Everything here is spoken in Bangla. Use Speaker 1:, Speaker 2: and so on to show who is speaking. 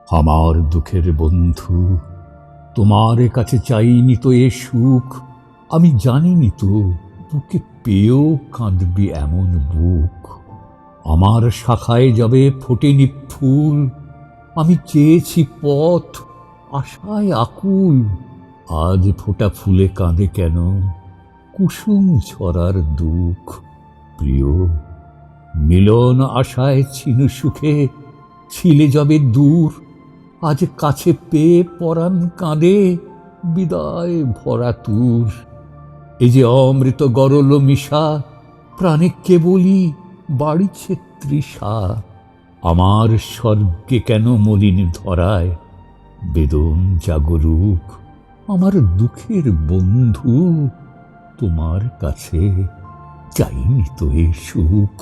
Speaker 1: আমার দুঃখের বন্ধু, তোমার কাছে চাইনি তো এ সুখ। আমি জানিনি তো বুকে পেয়েও কাঁদবি এমন বুক। আমার শাখায় যাবে ফোটেনি ফুল, আমি চেয়েছি পথ আশায় আকুল। আজ ফোটা ফুলে কাঁদে কেন কুসুম ঝরার দুঃখ। প্রিয়, মিলন আশায় ছিন্ন সুখে ছিলে যাবে দূর। আজ কাছে পেয়ে পরাণ কাঁদে বিদায় ভরা তুর। এই যে অমৃত গরল মিশা প্রাণে কেবলই বাড়িছে তৃষা। আমার স্বর্গে কেন মলিন ধরায় বেদন জাগরুক। আমার দুঃখের বন্ধু, তোমার কাছে চাইনি তো এ সুখ।